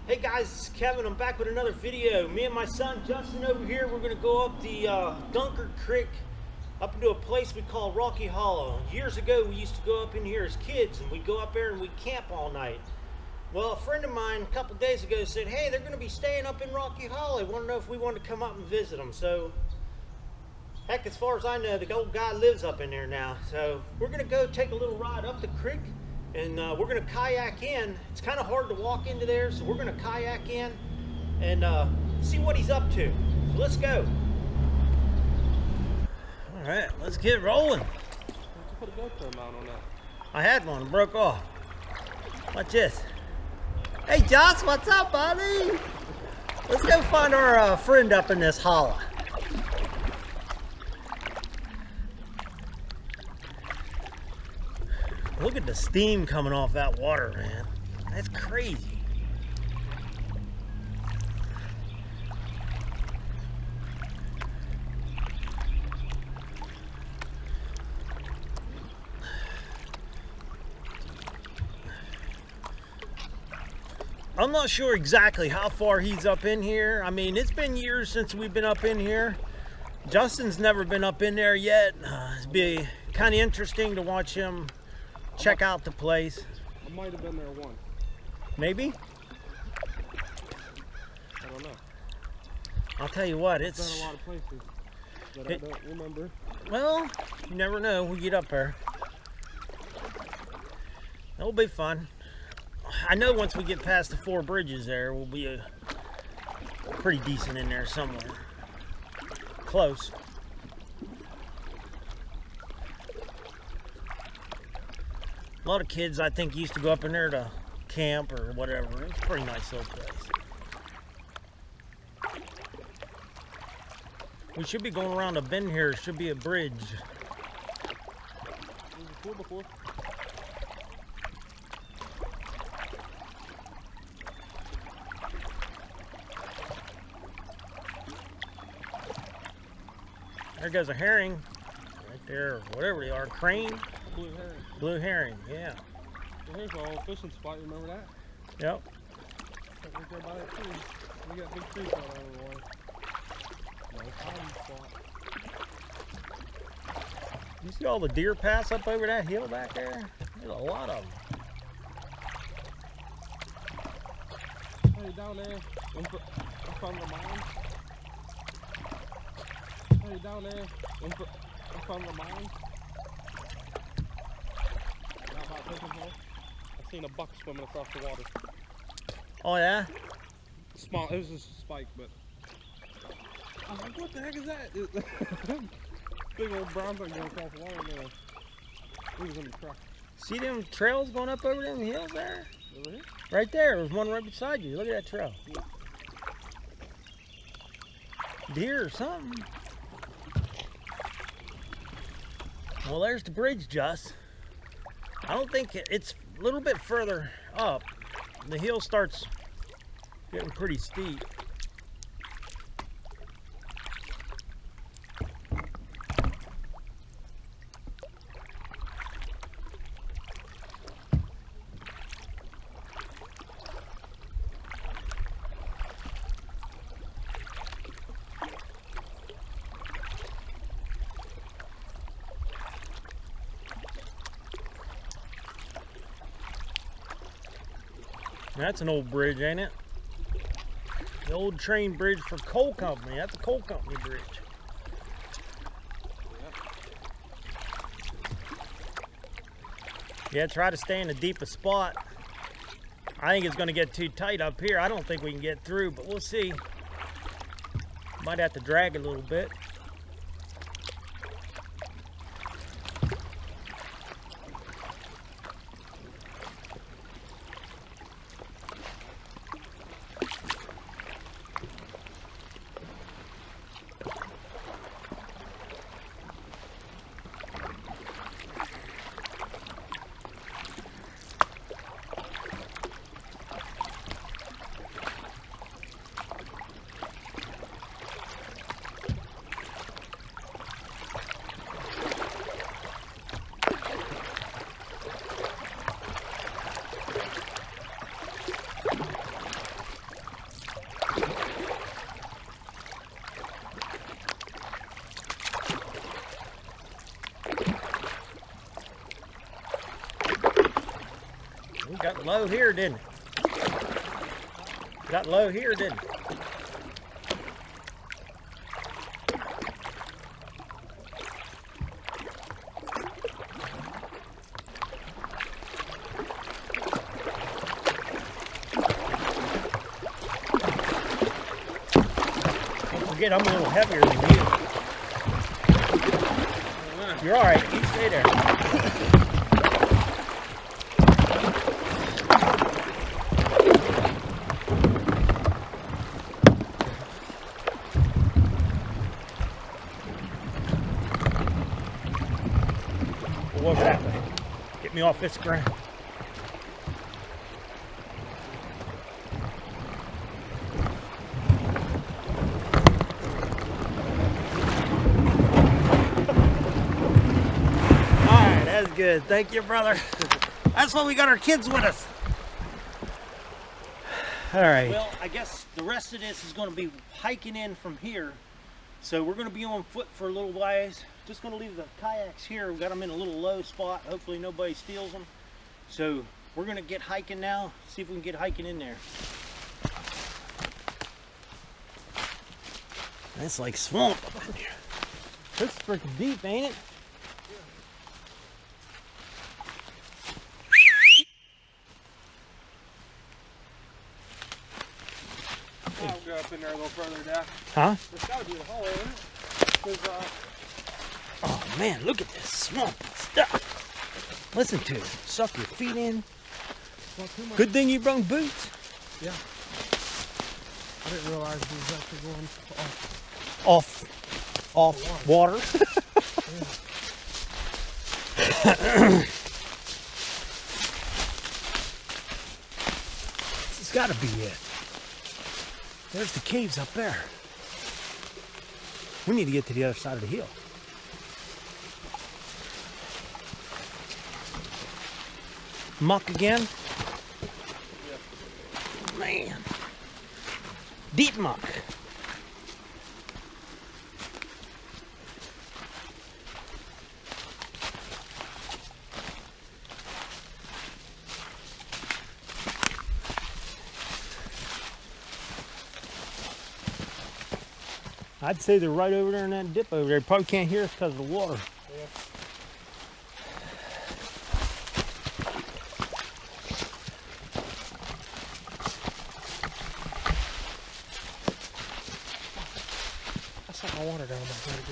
Hey guys, it's Kevin. I'm back with another video. Me and my son Justin over here, we're going to go up the Dunker Creek up into a place we call Rocky Hollow. Years ago we used to go up in here as kids and we'd go up there and we'd camp all night. Well, a friend of mine a couple days ago said, hey, they're going to be staying up in Rocky Hollow. Want to know if we want to come up and visit them. So, heck, as far as I know, the old guy lives up in there now. So we're going to go take a little ride up the creek. And we're going to kayak in. It's kind of hard to walk into there, so we're going to kayak in and see what he's up to. So let's go. All right, let's get rolling. Why don't you put a GoPro mount on that? I had one, it broke off. Watch this. Hey, Josh, what's up, buddy? Let's go find our friend up in this hollow. Look at the steam coming off that water, man. That's crazy. I'm not sure exactly how far he's up in here. I mean, it's been years since we've been up in here. Justin's never been up in there yet. It'd be kind of interesting to watch him check out the place. I might have been there once. Maybe? I don't know. I'll tell you what, It's been a lot of places that I don't remember. Well, you never know when we get up there. It'll be fun. I know once we get past the 4 bridges there, we'll be pretty decent in there somewhere. Close. A lot of kids, I think, used to go up in there to camp or whatever. It's a pretty nice little place. We should be going around a bend here. Should be a bridge. Before. There goes a herring. Right there, or whatever they are. Crane? Blue herring. Blue herring, yeah. Well, here's our old fishing spot. You remember that? Yep. Right there by that tree. We got big trees out over the way. Nice hiding spot. You see all the deer pass up over that hill back there? There's a lot of them. Hey, down there, up on the mine. Hey, down there, up on the mine. I seen a buck swimming across the water. Oh yeah? Small, it was just a spike, but I was like, what the heck is that? Big old brown thing going across the water now. He was in the truck. See them trails going up over them hills there? Over here? Right there, there's one right beside you. Look at that trail. Yeah. Deer or something. Well, there's the bridge, Just. I don't think it's a little bit further up. The hill starts getting pretty steep. That's an old bridge, ain't it? The old train bridge for coal company. That's a coal company bridge. Yeah, try to stay in the deepest spot. I think it's going to get too tight up here. I don't think we can get through, but we'll see. Might have to drag a little bit. Got low here, didn't it? Got low here, didn't it? Don't forget, I'm a little heavier than you. You're all right. You stay there. What was that? Get me off this ground. Alright, that's good. Thank you, brother. That's why we got our kids with us. Alright. Well, I guess the rest of this is going to be hiking in from here. So we're going to be on foot for a little ways. Just going to leave the kayaks here. We've got them in a little low spot. Hopefully nobody steals them. So we're going to get hiking now. See if we can get hiking in there. It's like swamp up in here. It's freaking deep, ain't it? I'll go up in there a little further, Dad. Huh? There's got to be a hole in it. Oh man, look at this swamp stuff. Listen to it. Suck your feet in. Good thing you brought boots. Yeah. I didn't realize it was actually going Off water. This has got to be it. There's the caves up there. We need to get to the other side of the hill. Muck again? Yeah. Man. Deep muck. I'd say they're right over there in that dip over there. You probably can't hear us because of the water. Yeah. I got water down my bag.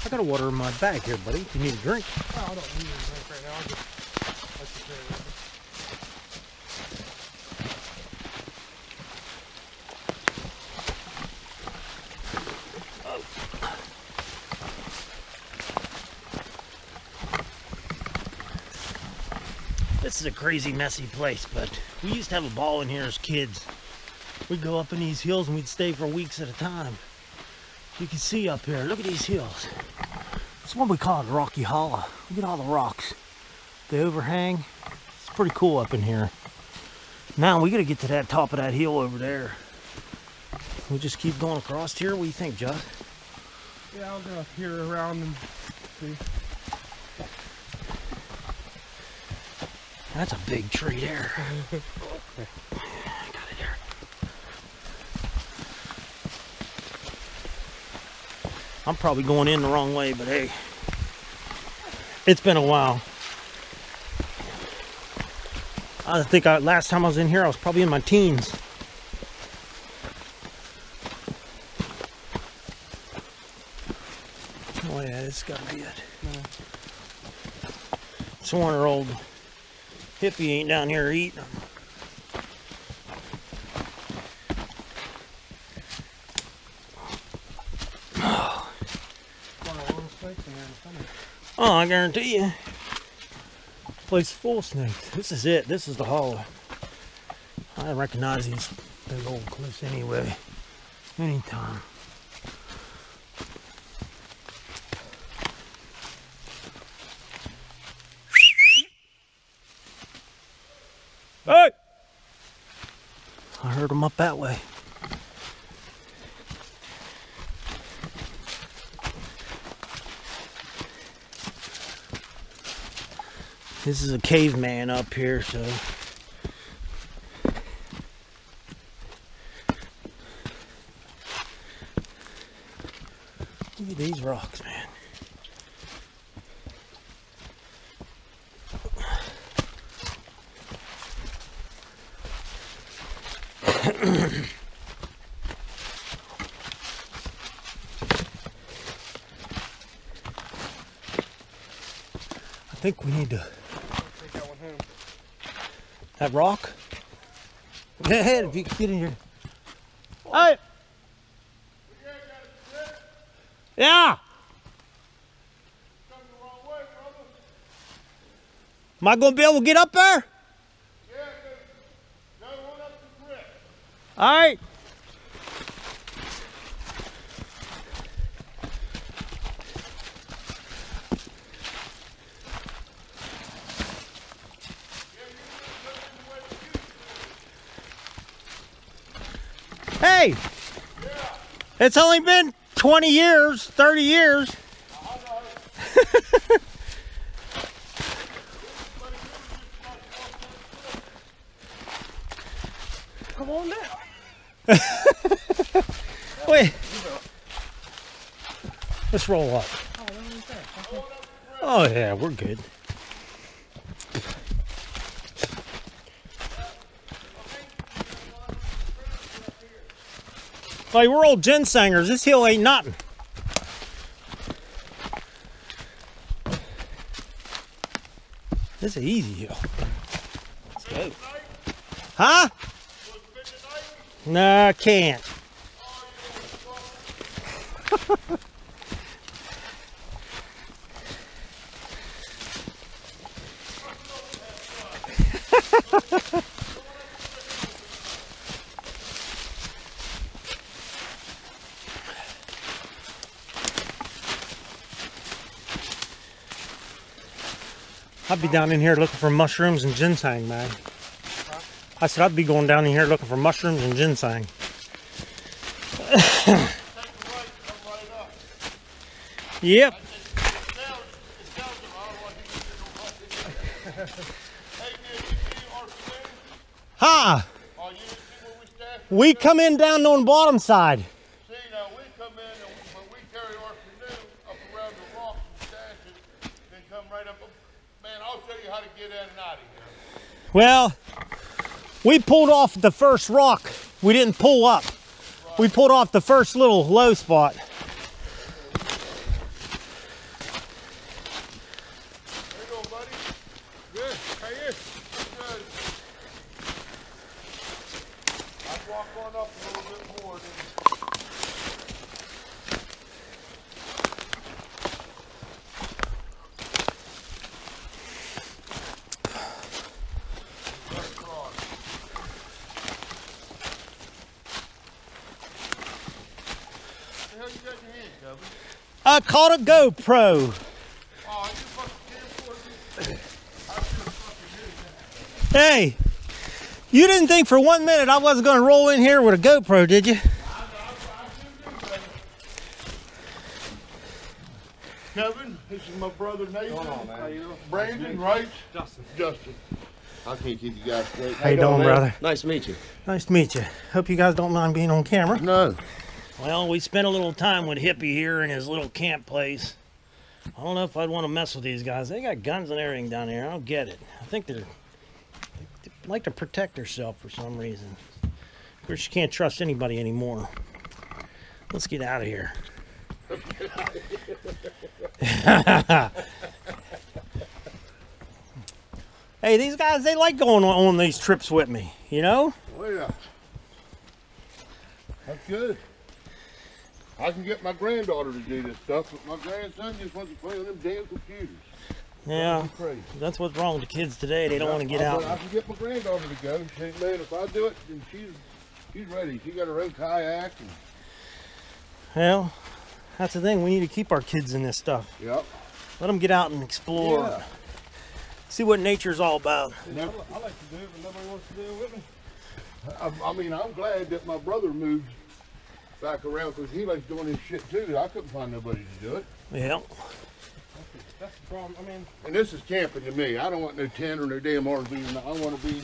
I got water in my bag here, buddy. If you need a drink. Oh, I don't need a drink right now. I just like to carry it with me. This is a crazy, messy place, but we used to have a ball in here as kids. We'd go up in these hills and we'd stay for weeks at a time. You can see up here, look at these hills. It's what we call it Rocky Hollow. Look at all the rocks. The overhang. It's pretty cool up in here. Now we gotta get to that top of that hill over there. We'll just keep going across here. What do you think, Judd? Yeah, I'll go here around and see. That's a big tree there. Got it there. I'm probably going in the wrong way, but hey, it's been a while. I think last time I was in here, I was probably in my teens. Oh yeah, this has got to be it. Some old hippie ain't down here eating them. Oh, I guarantee you. Place full of snakes. This is it. This is the hollow. I recognize these big old cliffs anyway. Anytime. Hey! I heard them up that way. This is a caveman up here, so rocks, man. I think we need to take that one home. that rock. Go ahead if you can get in here. Hey. Yeah. Am I gonna be able to get up there? Yeah, go on up the creek. All right. Hey, it's only been 20 years, 30 years. Come on down. Wait. Let's roll up. Oh yeah, we're good. Like, we're old ginsengers. This hill ain't nothing. This is an easy hill. Let's go. Huh? No, I can't. I'd be down in here looking for mushrooms and ginseng, man. I said I'd be going down in here looking for mushrooms and ginseng. Yep. Ha! We come in down on the bottom side. See, now we come in and we carry our canoe up around the rocks and stash it, then come right up. Man, I'll show you how to get in and out of here. Well, we pulled off the first rock. We didn't pull up. We pulled off the first little low spot. There you go, buddy. Good. How you? Good. I'd walk on up a little bit more. I caught a GoPro. Oh, you fucking camcorder? I should fucking do that. Hey, you didn't think for 1 minute I wasn't going to roll in here with a GoPro, did you? I should do that. Kevin, this is my brother Nathan. How you doing? Brandon, right? Justin. Justin. I can't keep you guys straight. How you doing, brother? Nice to meet you. Nice to meet you. Hope you guys don't mind being on camera. No. Well, we spent a little time with Hippie here in his little camp place. I don't know if I'd want to mess with these guys. They got guns and everything down here. I don't get it. I think they like to protect themselves for some reason. Of course, you can't trust anybody anymore. Let's get out of here. Hey, these guys, they like going on these trips with me, you know? Oh, yeah. That's good. I can get my granddaughter to do this stuff, but my grandson just wants to play on them damn computers. Yeah, Crazy. that's what's wrong with the kids today. They don't want to get out. I can get my granddaughter to go. She, man, if I do it, then she's ready. She got her own kayak. And, Well, that's the thing. We need to keep our kids in this stuff. yep. Let them get out and explore. Yeah. See what nature's all about. I like to do it, but nobody wants to do it with me. I mean, I'm glad that my brother moved back around because he likes doing this shit too. I couldn't find nobody to do it. Yeah. That's the problem. I mean, And this is camping to me. I don't want no tent or no damn RV. I want to be.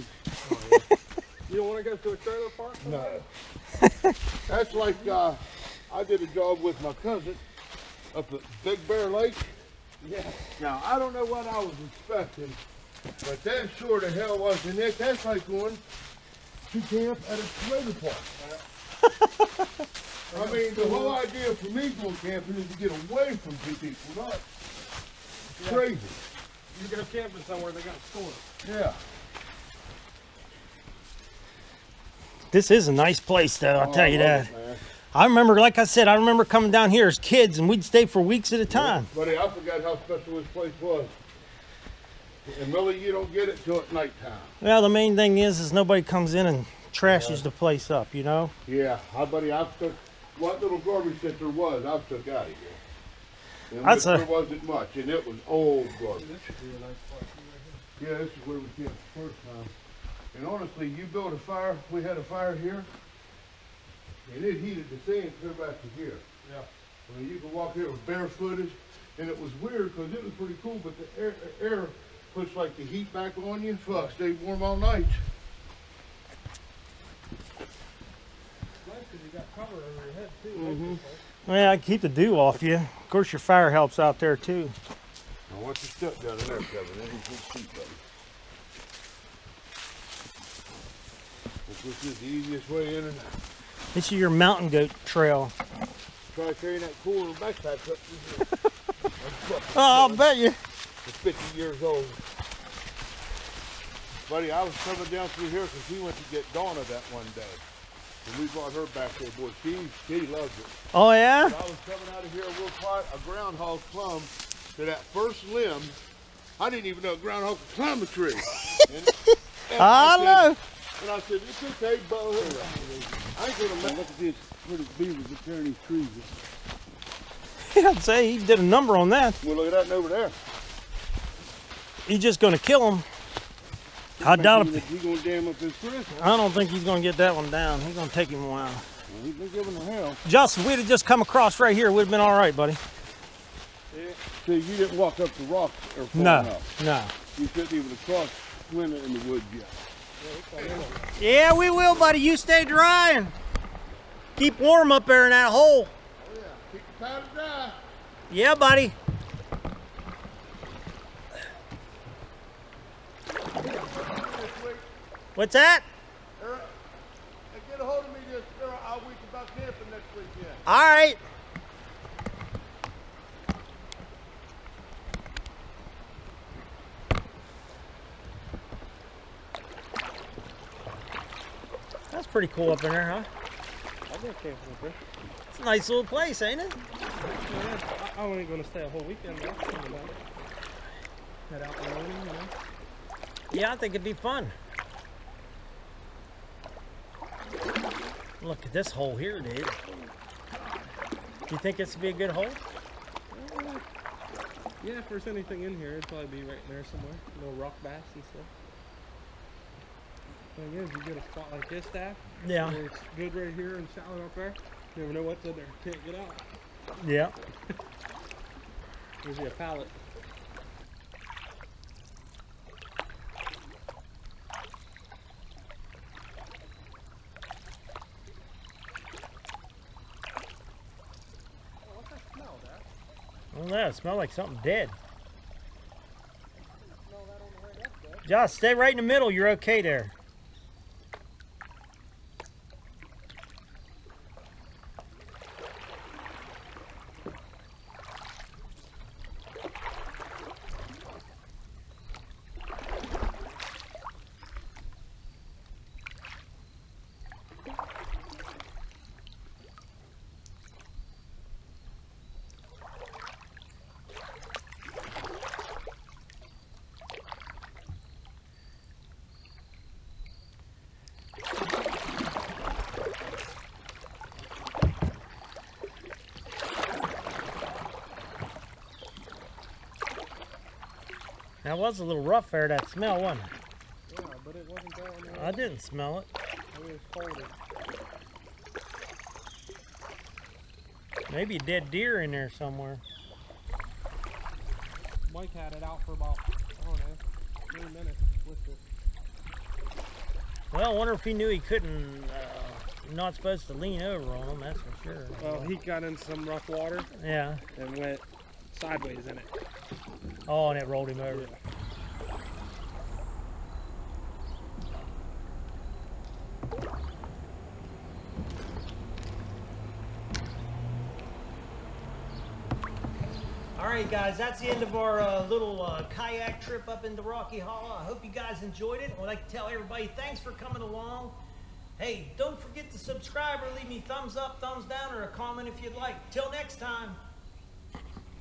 you don't want to go to a trailer park? No. That's like I did a job with my cousin, up at Big Bear Lake. Yeah. Now, I don't know what I was expecting, but that sure the hell wasn't it. That's like going to camp at a trailer park. I mean, the whole idea for me going camping is to get away from two people, not crazy. You go camping somewhere, they got a store. Yeah. This is a nice place, though, I'll tell you I love that. it, man. I remember, like I said, I remember coming down here as kids, and we'd stay for weeks at a time. Buddy, I forgot how special this place was. And really, you don't get it till at nighttime. Well, the main thing is nobody comes in and trashes the place up, you know? Yeah, buddy, I've took what little garbage that there was, I've took out of here. And That's there wasn't much, and it was old garbage. This should be a nice spot. Yeah, this is where we camped the first time. And honestly, you build a fire, we had a fire here, and it heated the sand clear back to here. Yeah. I mean, you could walk here with barefooted, and it was weird because it was pretty cool, but the air puts like the heat back on you. Fuck, stay warm all night. Nice because you got cover over your head too. Mm-hmm. Well, I keep the dew off you. Of course, your fire helps out there, too. Now, watch your step down in there, Kevin. That is good feet, buddy. This is the easiest way in and out. This is your mountain goat trail. Try carrying that cooler backpack up to here. Oh, I'll bet you. It's 50 years old. Buddy, I was coming down through here because we went to get Donna that one day. And we brought her back there, boy. She loves it. Oh, yeah? And I was coming out of here real quiet. A groundhog clumb to that first limb. I didn't even know a groundhog could climb a tree. And I know. And I said, it's okay, Bo. I ain't gonna look at these little beavers that tearing these trees. Yeah, I'd say he did a number on that. Well, look at that one over there. He's just going to kill him. I doubt it. He's gonna dam up his crystal. I don't think he's going to get that one down. He's going to take him a while. Well, he's been giving him hell. Justin, if we'd have just come across right here, we'd have been all right, buddy. Yeah. See, you didn't walk up the rocks or far No, enough. no. You couldn't even cross winter in the woods yet. Yeah, we will, buddy. You stay dry and keep warm up there in that hole. Oh, yeah. Keep the powder dry. Yeah, buddy. What's that? Get a hold of me this I'll week about camping next weekend. All right. That's pretty cool up in there, huh? I've been camping up there. It's a nice little place, ain't it? Yeah, I ain't going to stay a whole weekend though. Head out in the morning, you know. Yeah, I think it'd be fun. Look at this hole here, dude. Do you think this would be a good hole? Yeah, if there's anything in here, it'd probably be right there somewhere. Little rock bass and stuff. Thing is, you get a spot like this, Staff. Yeah. Where it's good right here and shallow up there. You never know what's in there. Can't get out. Yeah. Gives you a pallet. Oh, what's that smell, Dad? Well, that smells like something dead. Smell that on the way up, Dad. Josh, stay right in the middle. You're okay there. That was a little rough there, that smell, wasn't it? Yeah, but it wasn't there on the way I didn't smell it. It was cold. Maybe a dead deer in there somewhere. Mike had it out for about, I don't know, 3 minutes with it. Well, I wonder if he knew he couldn't not supposed to lean over on them, that's for sure. Well, he got in some rough water. Yeah. And went sideways in it. Oh, and it rolled him over. Yeah. All right, guys, that's the end of our little kayak trip up into Rocky Hollow. I hope you guys enjoyed it. I'd like to tell everybody thanks for coming along. Hey, don't forget to subscribe or leave me thumbs up, thumbs down, or a comment if you'd like. Till next time.